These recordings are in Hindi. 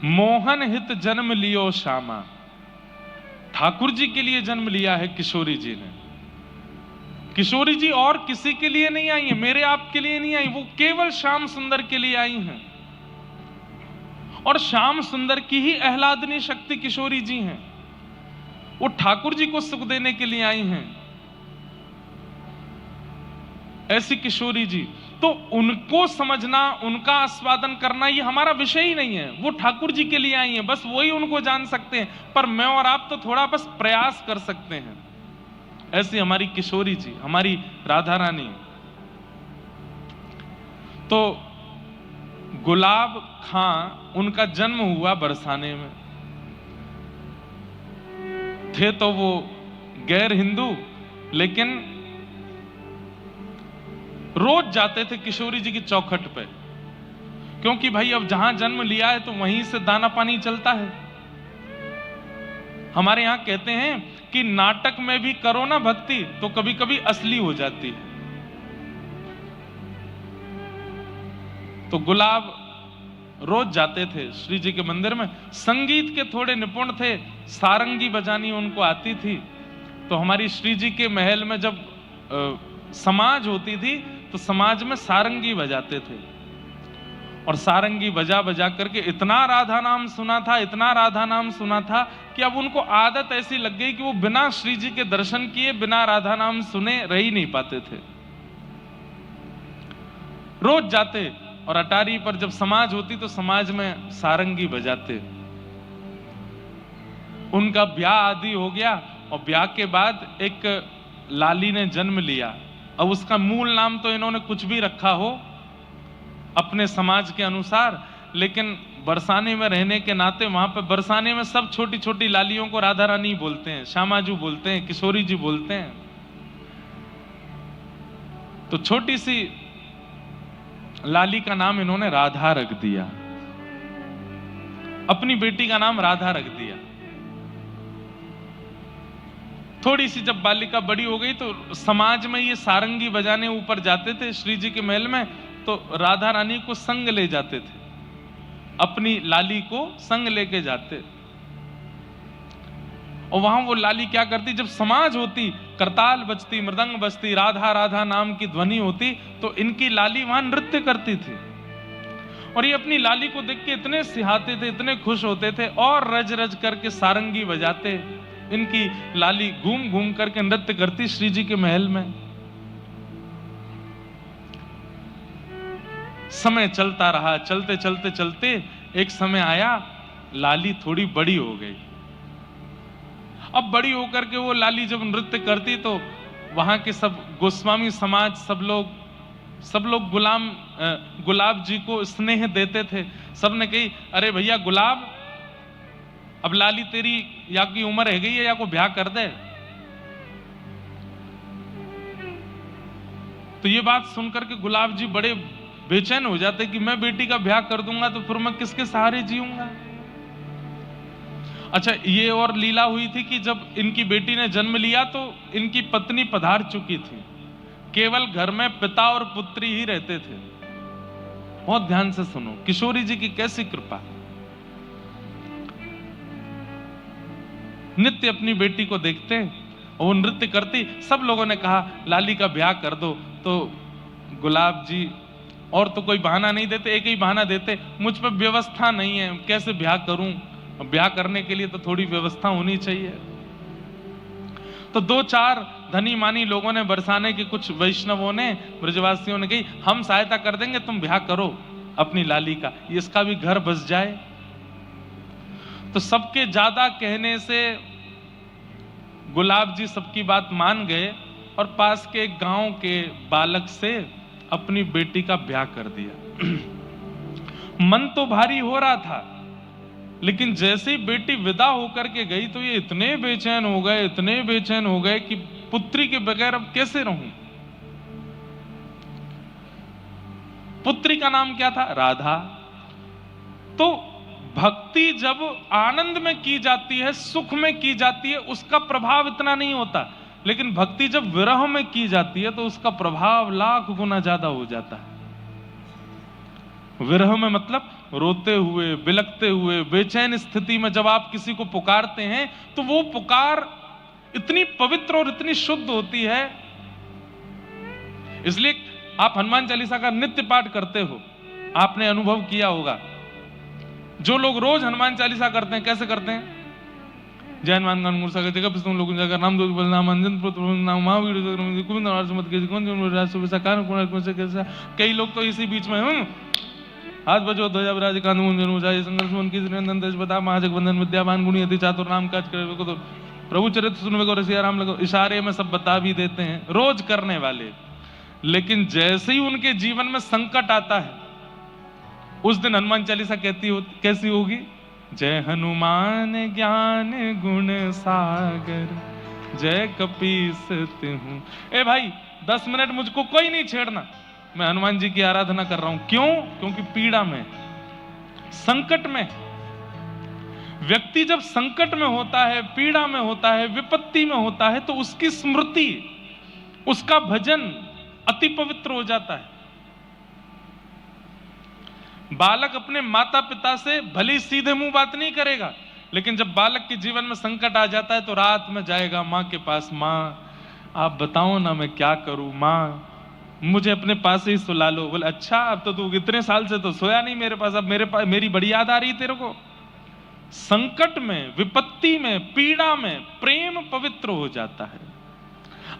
मोहन हित जन्म लियो श्यामा। ठाकुर जी के लिए जन्म लिया है किशोरी जी ने। किशोरी जी और किसी के लिए नहीं आई है, मेरे आपके लिए नहीं आई, वो केवल श्याम सुंदर के लिए आई हैं। और श्याम सुंदर की ही आह्लादनी शक्ति किशोरी जी हैं। वो ठाकुर जी को सुख देने के लिए आई हैं, ऐसी किशोरी जी। तो उनको समझना, उनका आस्वादन करना, ये हमारा विषय ही नहीं है। वो ठाकुर जी के लिए आई हैं, बस वही उनको जान सकते हैं। पर मैं और आप तो थोड़ा बस प्रयास कर सकते हैं। ऐसी हमारी किशोरी जी, हमारी राधा रानी। तो गुलाब खां, उनका जन्म हुआ बरसाने में। थे तो वो गैर हिंदू, लेकिन रोज जाते थे किशोरी जी की चौखट पे, क्योंकि भाई अब जहां जन्म लिया है तो वहीं से दाना पानी चलता है। हमारे यहां कहते हैं कि नाटक में भी करो ना भक्ति तो कभी कभी असली हो जाती है। तो गुलाब रोज जाते थे श्री जी के मंदिर में। संगीत के थोड़े निपुण थे, सारंगी बजानी उनको आती थी। तो हमारी श्री जी के महल में जब समाज होती थी तो समाज में सारंगी बजाते थे। और सारंगी बजा बजा करके इतना राधा नाम सुना था, इतना राधा नाम सुना था कि अब उनको आदत ऐसी लग गई कि वो बिना श्री जी के दर्शन किए, बिना राधा नाम सुने रह ही नहीं पाते थे। रोज जाते और अटारी पर जब समाज होती तो समाज में सारंगी बजाते। उनका ब्याह आदि हो गया और ब्याह के बाद एक लाली ने जन्म लिया। अब उसका मूल नाम तो इन्होंने कुछ भी रखा हो अपने समाज के अनुसार, लेकिन बरसाने में रहने के नाते वहां पे बरसाने में सब छोटी छोटी लालियों को राधा रानी बोलते हैं, श्यामाजू बोलते हैं, किशोरी जी बोलते हैं। तो छोटी सी लाली का नाम इन्होंने राधा रख दिया, अपनी बेटी का नाम राधा रख दिया। थोड़ी सी जब बालिका बड़ी हो गई तो समाज में ये सारंगी बजाने ऊपर जाते थे श्री जी के महल में, तो राधा रानी को संग ले जाते थे, अपनी लाली को संग लेके जाते। और वहां वो लाली क्या करती, जब समाज होती, करताल बजती, मृदंग बजती, राधा राधा नाम की ध्वनि होती, तो इनकी लाली वहां नृत्य करती थी। और ये अपनी लाली को देख के इतने सिहाते थे, इतने खुश होते थे और रज रज करके सारंगी बजाते। इनकी लाली घूम घूम करके नृत्य करती श्री जी के महल में। समय चलता रहा, चलते चलते चलते एक समय आया, लाली थोड़ी बड़ी हो गई। अब बड़ी होकर के वो लाली जब नृत्य करती तो वहां के सब गोस्वामी समाज, सब लोग गुलाब जी को स्नेह देते थे। सबने कही, अरे भैया गुलाब, अब लाली तेरी या की उम्र है गई है, या को ब्याह कर दे। तो ये बात सुनकर के गुलाब जी बड़े बेचैन हो जाते कि मैं बेटी का ब्याह कर दूंगा तो फिर मैं किसके सहारे जीऊंगा। अच्छा, ये और लीला हुई थी कि जब इनकी बेटी ने जन्म लिया तो इनकी पत्नी पधार चुकी थी। केवल घर में पिता और पुत्री ही रहते थे। बहुत ध्यान से सुनो, किशोरी जी की कैसी कृपा। नित्य अपनी बेटी को देखते और वो नृत्य करती। सब लोगों ने कहा लाली का ब्याह कर दो, तो गुलाब जी और तो कोई बहाना नहीं देते, एक ही बहाना देते, मुझ पर व्यवस्था नहीं है, कैसे ब्याह करूं। ब्याह करने के लिए तो थोड़ी व्यवस्था होनी चाहिए। तो दो चार धनी मानी लोगों ने, बरसाने के कुछ वैष्णवों ने, ब्रजवासियों ने कही, हम सहायता कर देंगे, तुम ब्याह करो अपनी लाली का, इसका भी घर बस जाए। तो सबके ज्यादा कहने से गुलाब जी सबकी बात मान गए और पास के एक गांव के बालक से अपनी बेटी का ब्याह कर दिया। मन तो भारी हो रहा था, लेकिन जैसे ही बेटी विदा होकर के गई तो ये इतने बेचैन हो गए, इतने बेचैन हो गए कि पुत्री के बगैर अब कैसे रहूं। पुत्री का नाम क्या था? राधा। तो भक्ति जब आनंद में की जाती है, सुख में की जाती है, उसका प्रभाव इतना नहीं होता, लेकिन भक्ति जब विरह में की जाती है तो उसका प्रभाव लाख गुना ज्यादा हो जाता है। विरह में मतलब रोते हुए, बिलखते हुए, बेचैन स्थिति में जब आप किसी को पुकारते हैं तो वो पुकार इतनी पवित्र और इतनी शुद्ध होती है। इसलिए आप हनुमान चालीसा का नित्य पाठ करते हो, आपने अनुभव किया होगा। जो लोग रोज हनुमान चालीसा करते हैं, कैसे करते हैं? जय हनुमान ज्ञान गुण सागर जगत पिस्तुम लोक उजागर नाम दूत बलनाम अंजन पुत्र नाम महावीर गोविंद और सुमत के कौन राज सुबह कान कौन से कैसा। कई लोग तो इसी बीच में हाथ बजो ध्वजा विराज कांध मुंजन ऊंचाई संघर्ष मन की नंदन देश बता महाजगवंदन विद्यावान गुणी अति चातुर नाम काज करे को। तो प्रभु चरित्र सुनवे को रसिया राम लगो, इशारे में सब बता भी देते हैं रोज करने वाले। लेकिन जैसे ही उनके जीवन में संकट आता है, उस दिन हनुमान चालीसा कैसी होगी? जय हनुमान ज्ञान गुण सागर जय कपीस तिहु। ए भाई 10 मिनट मुझको कोई नहीं छेड़ना, मैं हनुमान जी की आराधना कर रहा हूं। क्यों? क्योंकि पीड़ा में, संकट में, व्यक्ति जब संकट में होता है, पीड़ा में होता है, विपत्ति में होता है, तो उसकी स्मृति, उसका भजन अति पवित्र हो जाता है। बालक अपने माता पिता से भली सीधे मुंह बात नहीं करेगा, लेकिन जब बालक के जीवन में संकट आ जाता है तो रात में जाएगा मां के पास, मां आप बताओ ना मैं क्या करूं, मां मुझे अपने पास ही सुला लो। बोले अच्छा, अब तो तू इतने साल से तो सोया नहीं मेरे पास, अब मेरे पास मेरी बड़ी याद आ रही तेरे को। संकट में, विपत्ति में, पीड़ा में प्रेम पवित्र हो जाता है,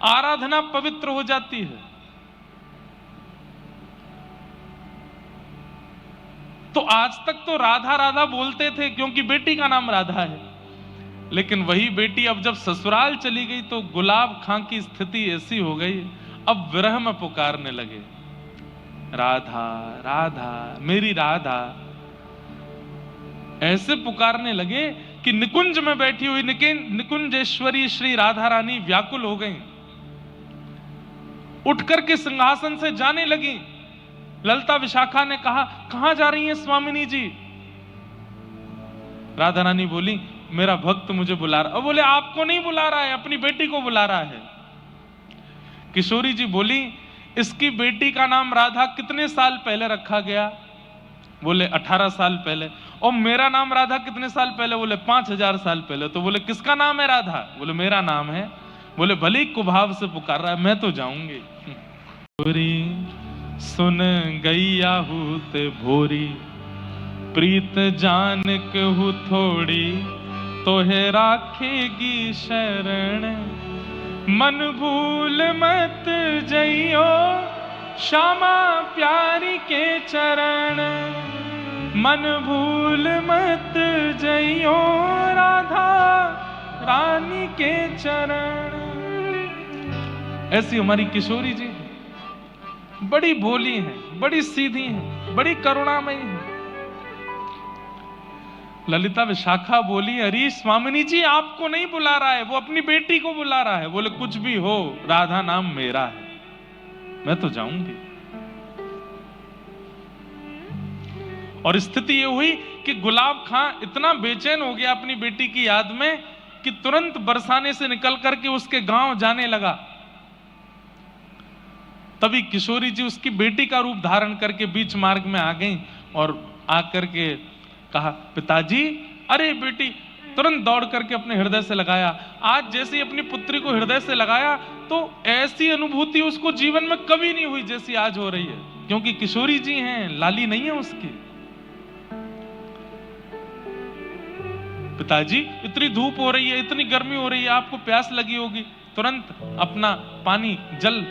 आराधना पवित्र हो जाती है। तो आज तक तो राधा राधा बोलते थे क्योंकि बेटी का नाम राधा है, लेकिन वही बेटी अब जब ससुराल चली गई तो गुलाब खां की स्थिति ऐसी हो गई, अब विरह में पुकारने लगे, राधा राधा मेरी राधा। ऐसे पुकारने लगे कि निकुंज में बैठी हुई निकुंजेश्वरी श्री राधा रानी व्याकुल हो गई, उठ करके सिंहासन से जाने लगी। ललता विशाखा ने कहा कहां जा रही हैं स्वामिनी जी? राधा रानी बोली मेरा भक्त मुझे बुला रहा। बोले आपको नहीं बुला रहा है, अपनी बेटी को बुला रहा है। किशोरी जी बोली इसकी बेटी का नाम राधा कितने साल पहले रखा गया? बोले 18 साल पहले। और मेरा नाम राधा कितने साल पहले? बोले 5000 साल पहले। तो बोले किसका नाम है राधा? बोले मेरा नाम है। बोले भले कुभाव से पुकार रहा है, मैं तो जाऊंगी। सुन गैया हूत भोरी प्रीत जान कहू थोड़ी, तोहे राखेगी शरण मन भूल मत जइयो श्यामा प्यारी के चरण, मन भूल मत जइयो राधा रानी के चरण। ऐसी हमारी किशोरी जी बड़ी भोली हैं, बड़ी सीधी हैं, बड़ी करुणामयी हैं। ललिता विशाखा बोली अरे स्वामिनी जी आपको नहीं बुला रहा है, वो अपनी बेटी को बुला रहा है। बोले कुछ भी हो राधा नाम मेरा है, मैं तो जाऊंगी। और स्थिति ये हुई कि गुलाब खां इतना बेचैन हो गया अपनी बेटी की याद में कि तुरंत बरसाने से निकल करके उसके गांव जाने लगा। तभी किशोरी जी उसकी बेटी का रूप धारण करके बीच मार्ग में आ गई और आकर के कहा पिताजी। अरे बेटी तुरंत दौड़ करके अपने हृदय से लगाया। आज जैसे ही अपनी पुत्री को हृदय से लगाया तो ऐसी अनुभूति उसको जीवन में कभी नहीं हुई जैसी आज हो रही है, क्योंकि किशोरी जी हैं, लाली नहीं है उसकी। पिताजी इतनी धूप हो रही है, इतनी गर्मी हो रही है, आपको प्यास लगी होगी। तुरंत अपना पानी जल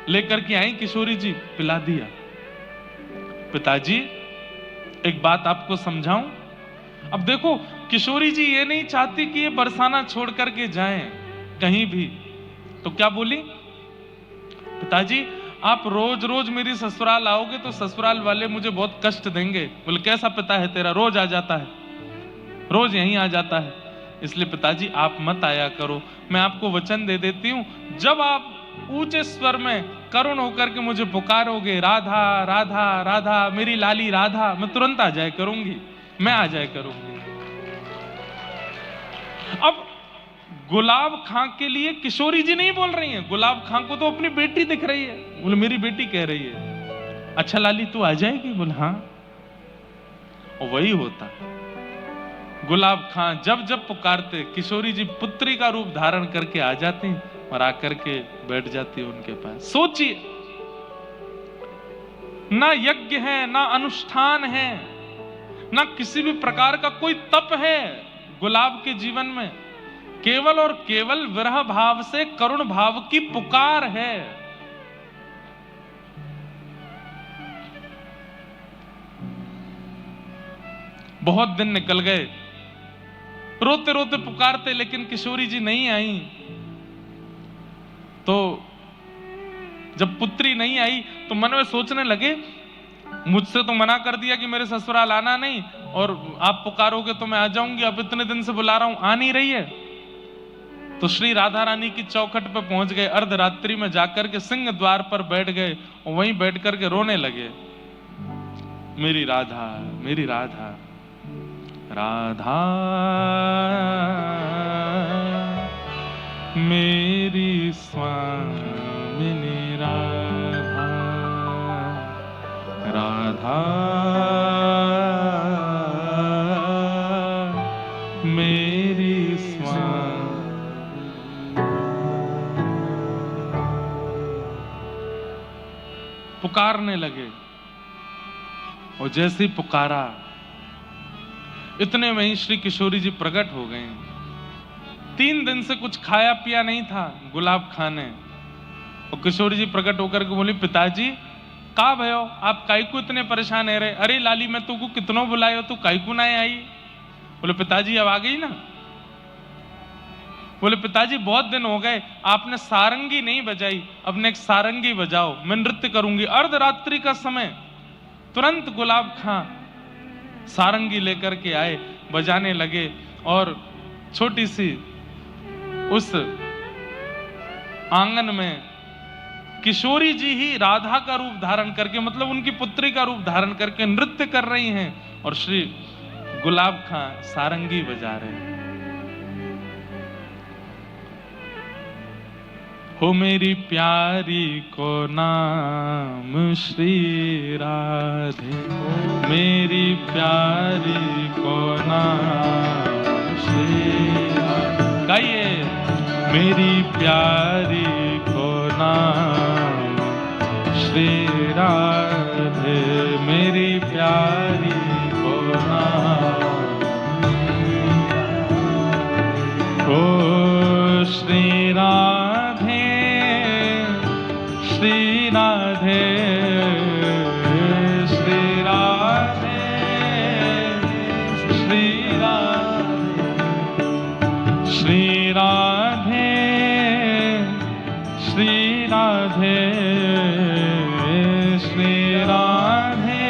लेकर के आई किशोरी जी, पिला दिया। पिताजी एक बात आपको समझाऊं। अब देखो किशोरी जी ये नहीं चाहती कि ये बरसाना छोड़ करके जाएं कहीं भी, तो क्या बोली पिताजी आप रोज रोज मेरी ससुराल आओगे तो ससुराल वाले मुझे बहुत कष्ट देंगे। बोले कैसा पिता है तेरा, रोज आ जाता है, रोज यहीं आ जाता है, इसलिए पिताजी आप मत आया करो। मैं आपको वचन दे देती हूं, जब आप ऊंचे स्वर में करुण होकर के मुझे पुकारोगे राधा राधा राधा मेरी लाली राधा, मैं तुरंत आ जाया करूंगी, मैं आ जाया करूंगी। अब गुलाब खां के लिए किशोरी जी नहीं बोल रही हैं, गुलाब खां को तो अपनी बेटी दिख रही है। बोले मेरी बेटी कह रही है अच्छा लाली तू आ जाएगी? बोले हाँ। और वही होता। गुलाब खां जब जब पुकारते, किशोरी जी पुत्री का रूप धारण करके आ जाती और आकर के बैठ जाती उनके पास। सोचिए, ना यज्ञ है, ना अनुष्ठान है, ना किसी भी प्रकार का कोई तप है गुलाब के जीवन में, केवल और केवल विरह भाव से करुण भाव की पुकार है। बहुत दिन निकल गए, रोते रोते पुकारते, लेकिन किशोरी जी नहीं आई। तो जब पुत्री नहीं आई तो मन में सोचने लगे, मुझसे तो मना कर दिया कि मेरे ससुराल आना नहीं, और आप पुकारोगे तो मैं आ जाऊंगी, अब इतने दिन से बुला रहा हूं, आ नहीं रही है। तो श्री राधा रानी की चौखट पे पहुंच गए, अर्धरात्रि में जाकर के सिंह द्वार पर बैठ गए और वहीं बैठ करके रोने लगे, मेरी राधा, मेरी राधा, राधा मेरी स्वामिनी राधा, राधा मेरी पुकारने लगे। और जैसे ही पुकारा, इतने में ही श्री किशोरी जी प्रकट हो गए। 3 दिन से कुछ खाया पिया नहीं था गुलाब खां ने। और किशोरी जी प्रकट होकर के बोली, पिताजी का भयो, आप काई को इतने परेशान है रहे? अरे लाली, मैं तुमको कितनों बुलायो, तू काई को ना आई? बोले पिताजी अब आ गई ना। बोले पिताजी बहुत दिन हो गए, आपने सारंगी नहीं बजाई, अपने एक सारंगी बजाओ, मैं नृत्य करूंगी। अर्धरात्रि का समय। तुरंत गुलाब खां सारंगी लेकर के आए, बजाने लगे। और छोटी सी उस आंगन में किशोरी जी ही राधा का रूप धारण करके, मतलब उनकी पुत्री का रूप धारण करके नृत्य कर रही हैं, और श्री गुलाब खां सारंगी बजा रहे हैं। हो मेरी प्यारी को नाम श्री राधे, मेरी प्यारी को नाम श्री राधे। गाइए, मेरी प्यारी को नाम श्री राधे, मेरी प्यारी को नाम ओ श्री राधे, श्री राधे, श्री राधे, श्री राधे, श्री राधे, श्री राधे, श्री राधे,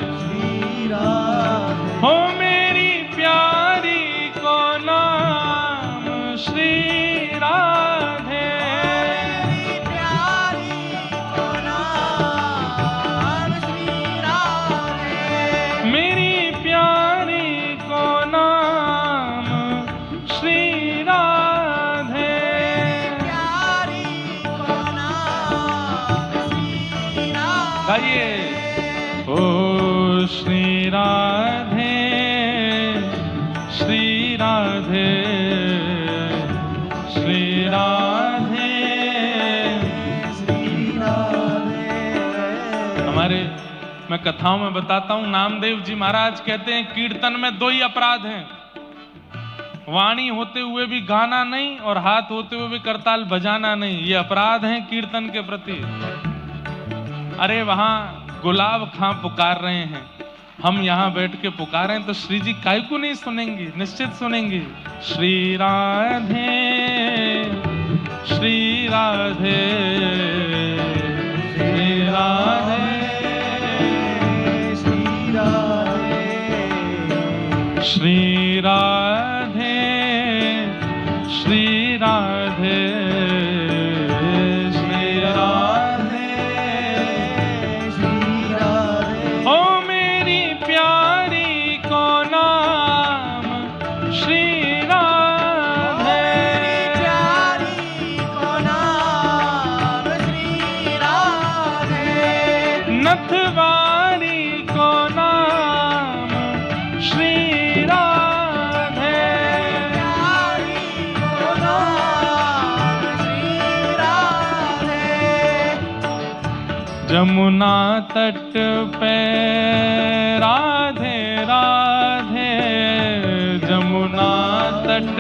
श्री राधे। हो मेरी प्यारी को नाम श्री राधे, मेरी प्यारी को नाम श्री राधे, मेरी प्यारी को नाम श्री राधे, प्यारी को नाम श्री राधे। गाइए, ओ श्री राधे, श्री राधे, श्री राधे, श्री राधे। हमारे, मैं कथाओं में बताता हूं, नामदेव जी महाराज कहते हैं कीर्तन में 2 ही अपराध हैं, वाणी होते हुए भी गाना नहीं और हाथ होते हुए भी करताल बजाना नहीं। ये अपराध हैं कीर्तन के प्रति। अरे वहां गुलाब खां पुकार रहे हैं, हम यहां बैठ के पुकारें तो श्री जी काहे को नहीं सुनेंगी? निश्चित सुनेंगी। श्री राधे, श्री राधे, श्री राधे, श्री राधे, श्री राधे, श्री राधे, श्री राधे, श्री राधे। ओ मेरी प्यारी को नाम श्री राधे, प्यारी को नाम श्री राधे, नथवारी को नाम जमुना तट पे राधे राधे, जमुना तट